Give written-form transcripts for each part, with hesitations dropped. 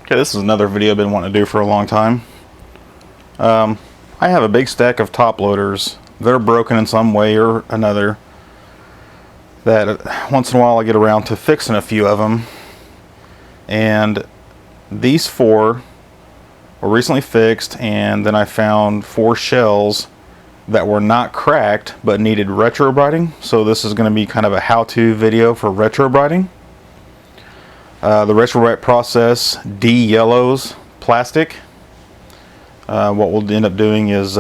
Okay, this is another video I've been wanting to do for a long time. I have a big stack of top loaders. They're broken in some way or another. That once in a while I get around to fixing a few of them. And these four were recently fixed, and then I found 4 shells that were not cracked but needed Retr0Brighting. So this is going to be kind of a how-to video for Retr0Brighting. The Retr0Bright process de-yellows plastic. What we'll end up doing is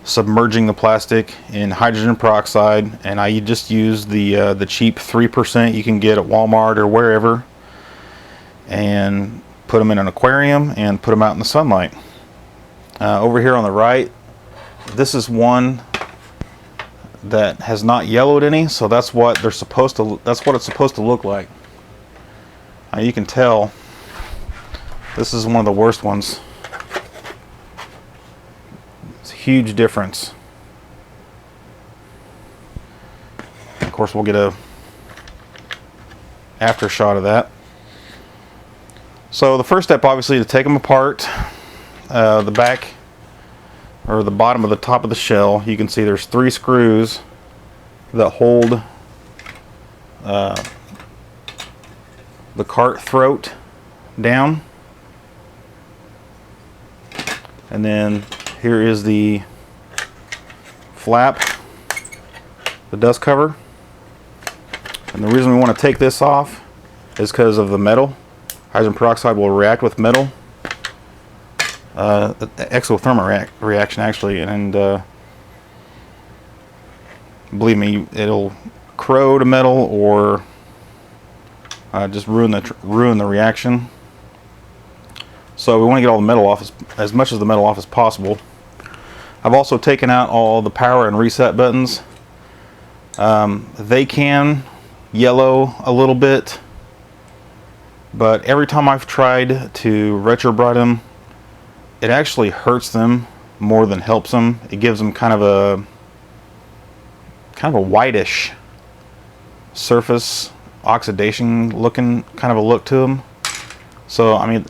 submerging the plastic in hydrogen peroxide, and I just use the cheap 3% you can get at Walmart or wherever, and put them in an aquarium and put them out in the sunlight. Over here on the right, this is one that has not yellowed any, so that's what they're supposed to. That's what it's supposed to look like. You can tell this is one of the worst ones. It's a huge difference. Of course, we'll get a after shot of that. So the first step, obviously, to take them apart. The back or the bottom of the top of the shell, you can see there's 3 screws that hold the cart throat down, and then here is the flap, the dust cover. And the reason we want to take this off is because of the metal. Hydrogen peroxide will react with metal, exothermic reaction actually, and believe me, it'll corrode a metal or just ruin the reaction. So we want to get all the metal off, as much of the metal off as possible. I've also taken out all the power and reset buttons. They can yellow a little bit, but every time I've tried to Retr0Bright them, it actually hurts them more than helps them. It gives them kind of a whitish surface, oxidation looking kind of a look to them. So I mean,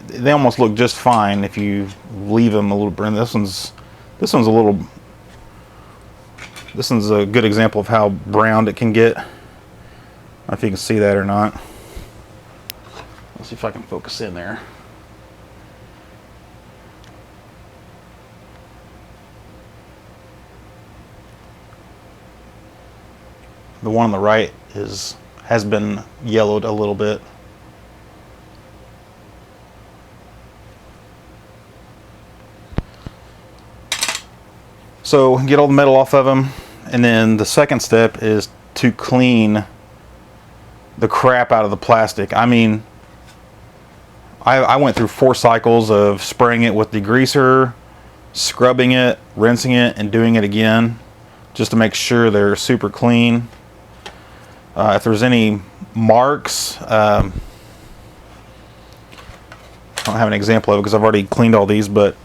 they almost look just fine if you leave them a little brown. This one's a good example of how browned it can get. I don't know if you can see that or not. Let's see if I can focus in there. The one on the right has been yellowed a little bit. So get all the metal off of them, and then the second step is to clean the crap out of the plastic. I mean, I went through 4 cycles of spraying it with degreaser, scrubbing it, rinsing it, and doing it again, just to make sure they're super clean. If there's any marks, I don't have an example of it because I've already cleaned all these, but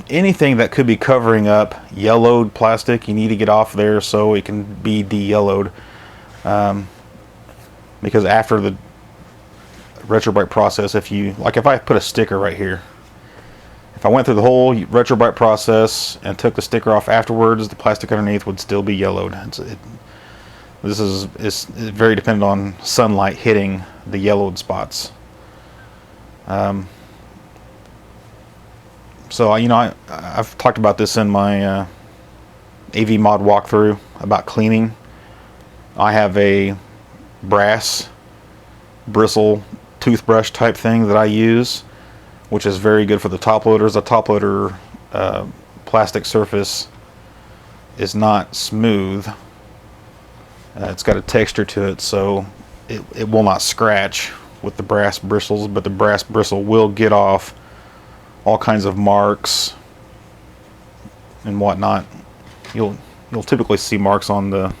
anything that could be covering up yellowed plastic, you need to get off there so it can be de-yellowed. Because after the Retr0Bright process, if I put a sticker right here, if I went through the whole Retr0Bright process and took the sticker off afterwards, the plastic underneath would still be yellowed. This is very dependent on sunlight hitting the yellowed spots. So I've talked about this in my AV mod walkthrough about cleaning. I have a brass bristle toothbrush type thing that I use, which is very good for the top loaders. The top loader plastic surface is not smooth. It's got a texture to it, so it will not scratch with the brass bristles, but the brass bristle will get off all kinds of marks and whatnot. You'll typically see marks on the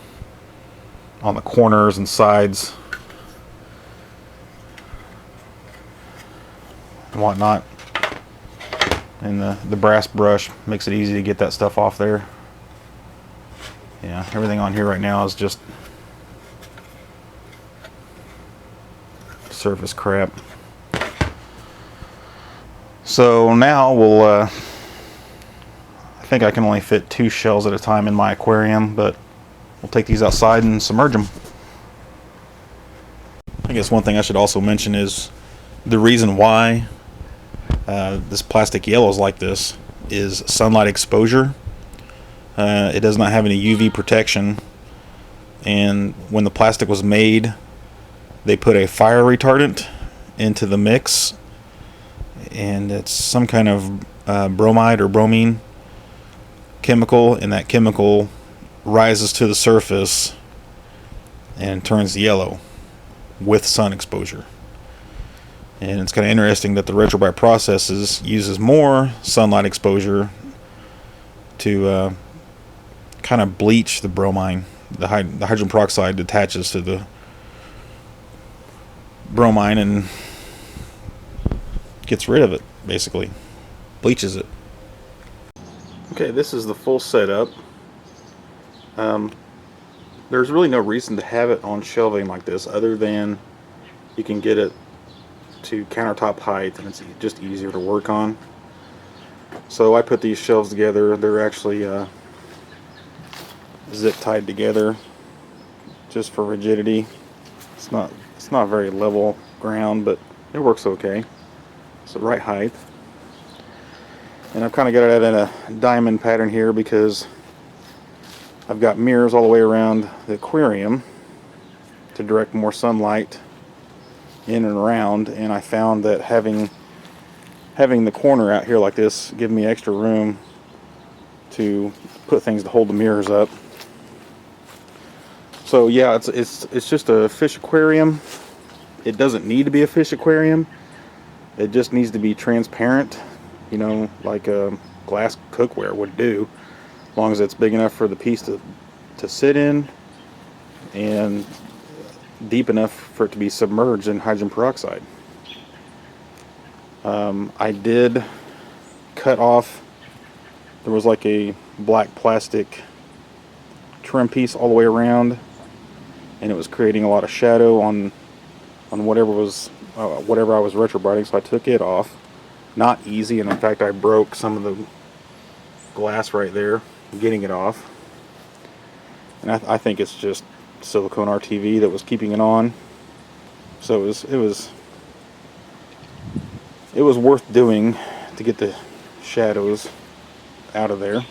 corners and sides and whatnot, and the brass brush makes it easy to get that stuff off there. Yeah, everything on here right now is just surface crap. So now we'll, I think I can only fit 2 shells at a time in my aquarium, but we'll take these outside and submerge them. I guess one thing I should also mention is the reason why this plastic yellow is like this is sunlight exposure. It does not have any UV protection, and when the plastic was made, they put a fire retardant into the mix, and it's some kind of bromide or bromine chemical, and that chemical rises to the surface and turns yellow with sun exposure. And it's kind of interesting that the Retr0Bright processes uses more sunlight exposure to kind of bleach the bromine. The hydrogen peroxide attaches to the bromine and gets rid of it, basically bleaches it. Okay, this is the full setup. There's really no reason to have it on shelving like this other than you can get it to countertop height and it's just easier to work on. So I put these shelves together. They're actually zip tied together just for rigidity. It's not very level ground, but it works okay. It's the right height. And I've kind of got it in a diamond pattern here because I've got mirrors all the way around the aquarium to direct more sunlight in and around, and I found that having the corner out here like this give me extra room to put things to hold the mirrors up. So yeah, it's just a fish aquarium. It doesn't need to be a fish aquarium. It just needs to be transparent, you know, like a glass cookware would do, as long as it's big enough for the piece to sit in and deep enough for it to be submerged in hydrogen peroxide. I did cut off, there was like a black plastic trim piece all the way around, and it was creating a lot of shadow on whatever I was Retr0Brighting, so I took it off. Not easy, and in fact I broke some of the glass right there getting it off. And I think it's just silicone RTV that was keeping it on. So it was worth doing to get the shadows out of there.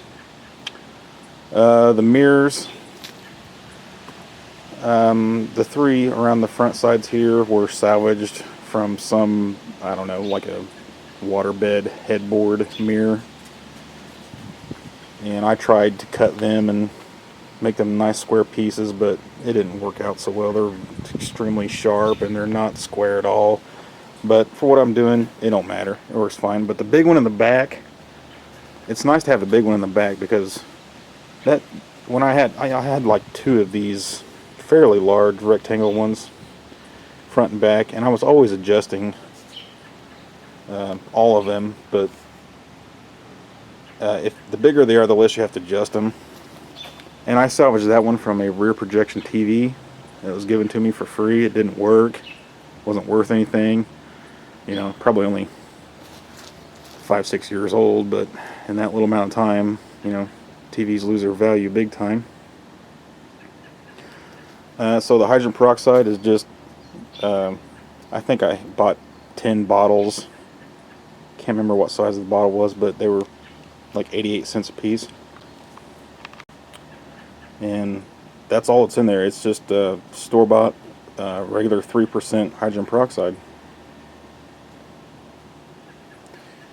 The mirrors, the 3 around the front sides here were salvaged from some, I don't know, like a waterbed headboard mirror. And I tried to cut them and make them nice square pieces, but it didn't work out so well. They're extremely sharp and they're not square at all. But for what I'm doing, it don't matter. It works fine. But the big one in the back, it's nice to have the big one in the back, because that when I had like 2 of these fairly large rectangle ones, front and back, and I was always adjusting all of them. But if the bigger they are, the less you have to adjust them. And I salvaged that one from a rear projection TV that was given to me for free. It didn't work. Wasn't worth anything. You know, probably only 5-6 years old, but in that little amount of time, you know, TVs lose their value big time. So the hydrogen peroxide is just, I think I bought 10 bottles. Can't remember what size the bottle was, but they were like 88 cents a piece. And that's all that's in there. It's just store-bought regular 3% hydrogen peroxide.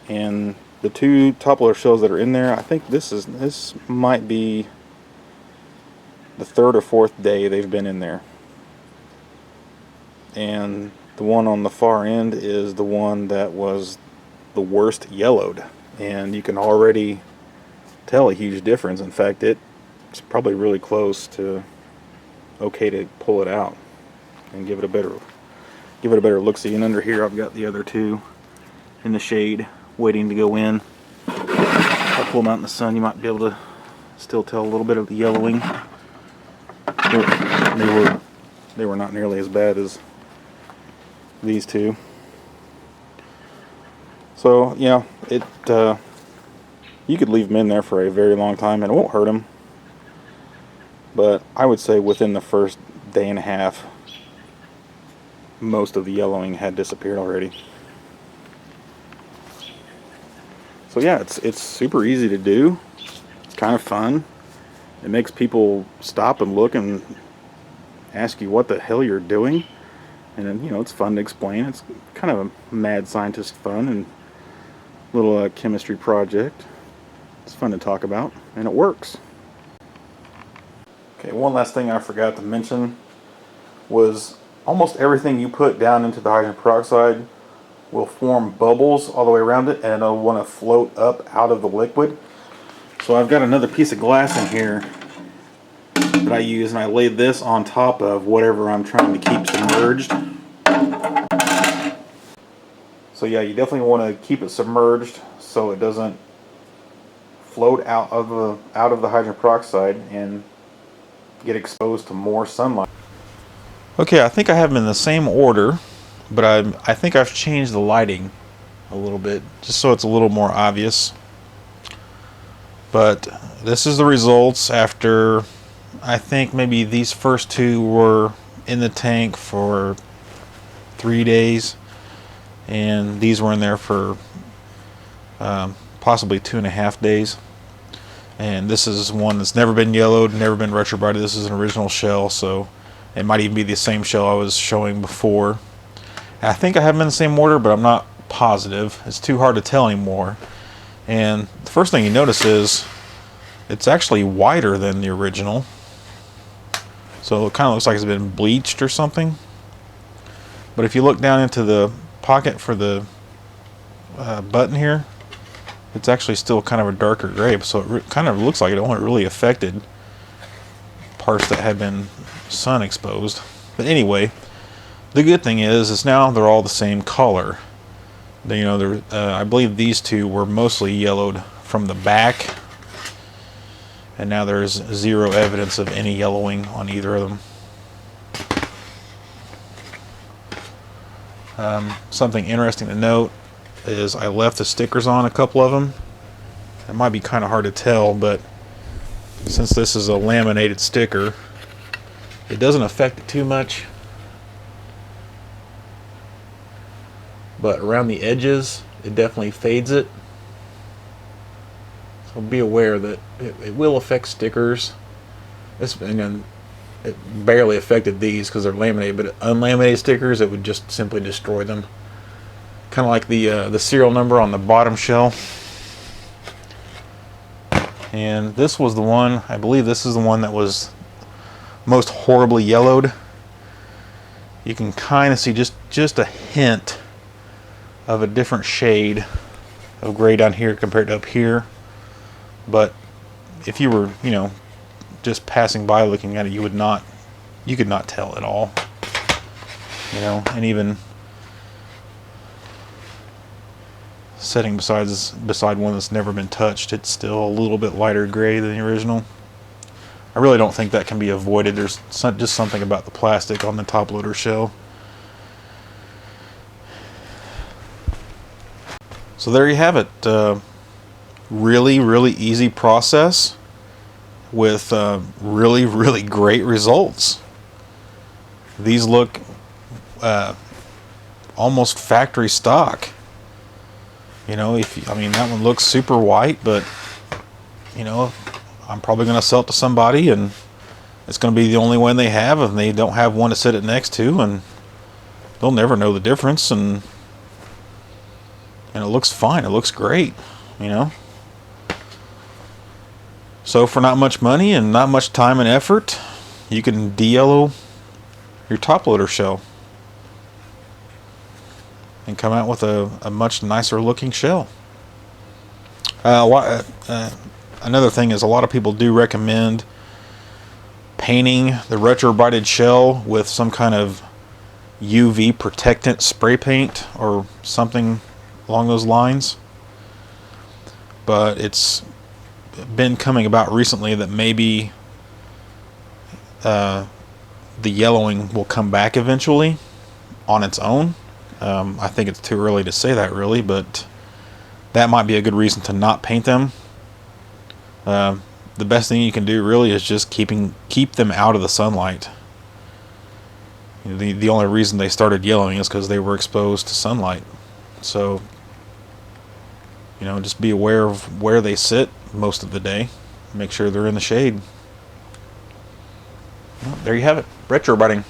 And the 2 top loader shells that are in there, I think this might be the 3rd or 4th day they've been in there. And the one on the far end is the one that was the worst yellowed, and you can already tell a huge difference. In fact, it's probably really close to okay to pull it out and give it a better look-see. And under here I've got the other 2 in the shade waiting to go in. If I pull them out in the sun, you might be able to still tell a little bit of the yellowing. They were not nearly as bad as these 2. So yeah, you could leave them in there for a very long time and it won't hurt them. But I would say within the first day and a half, most of the yellowing had disappeared already. So yeah, it's super easy to do. It's kind of fun. It makes people stop and look and ask you what the hell you're doing. And then, it's fun to explain. It's kind of a mad scientist fun and little chemistry project. It's fun to talk about, and it works. Okay, one last thing I forgot to mention was almost everything you put down into the hydrogen peroxide will form bubbles all the way around it, and it'll want to float up out of the liquid. So I've got another piece of glass in here that I use, and I laid this on top of whatever I'm trying to keep submerged. So yeah, you definitely want to keep it submerged so it doesn't float out of the hydrogen peroxide and get exposed to more sunlight. Okay, I think I have them in the same order, but I think I've changed the lighting a little bit just so it's a little more obvious. But this is the results after, I think maybe these first two were in the tank for 3 days, and these were in there for possibly 2.5 days. And this is one that's never been yellowed, never been Retr0Brighted. This is an original shell, so it might even be the same shell I was showing before. I think I have them in the same order, but I'm not positive. It's too hard to tell anymore. And the first thing you notice is it's actually whiter than the original. So it kind of looks like it's been bleached or something. But if you look down into the pocket for the button here, it's actually still kind of a darker gray, so it kind of looks like it only really affected parts that had been sun exposed. But anyway, the good thing is now they're all the same color. I believe these two were mostly yellowed from the back, and now there's zero evidence of any yellowing on either of them. Something interesting to note is I left the stickers on a couple of them. It might be kind of hard to tell, but since this is a laminated sticker, it doesn't affect it too much. But around the edges, it definitely fades it. So be aware that it will affect stickers. And it barely affected these because they're laminated, but unlaminated stickers, it would just simply destroy them. Kind of like the serial number on the bottom shell. And this was the one, I believe this is the one that was most horribly yellowed. You can kind of see just a hint of a different shade of gray down here compared to up here. But if you were, just passing by looking at it, you could not tell at all. And even setting beside one that's never been touched, it's still a little bit lighter gray than the original. I really don't think that can be avoided. There's just something about the plastic on the top loader shell. So there you have it. Really, really easy process with really, really great results. These look almost factory stock. That one looks super white, but I'm probably going to sell it to somebody, and it's going to be the only one they have, and they don't have one to sit it next to, and they'll never know the difference. And it looks fine. It looks great. So for not much money and not much time and effort, you can de-yellow your top loader shell and come out with a much nicer looking shell. Another thing is, a lot of people do recommend painting the Retr0Brighted shell with some kind of UV protectant spray paint or something along those lines. But it's been coming about recently that maybe the yellowing will come back eventually on its own. I think it's too early to say that, really, but that might be a good reason to not paint them. The best thing you can do really is just keep them out of the sunlight. The only reason they started yellowing is because they were exposed to sunlight. So, just be aware of where they sit most of the day. Make sure they're in the shade. Well, there you have it. Retro-Brighting.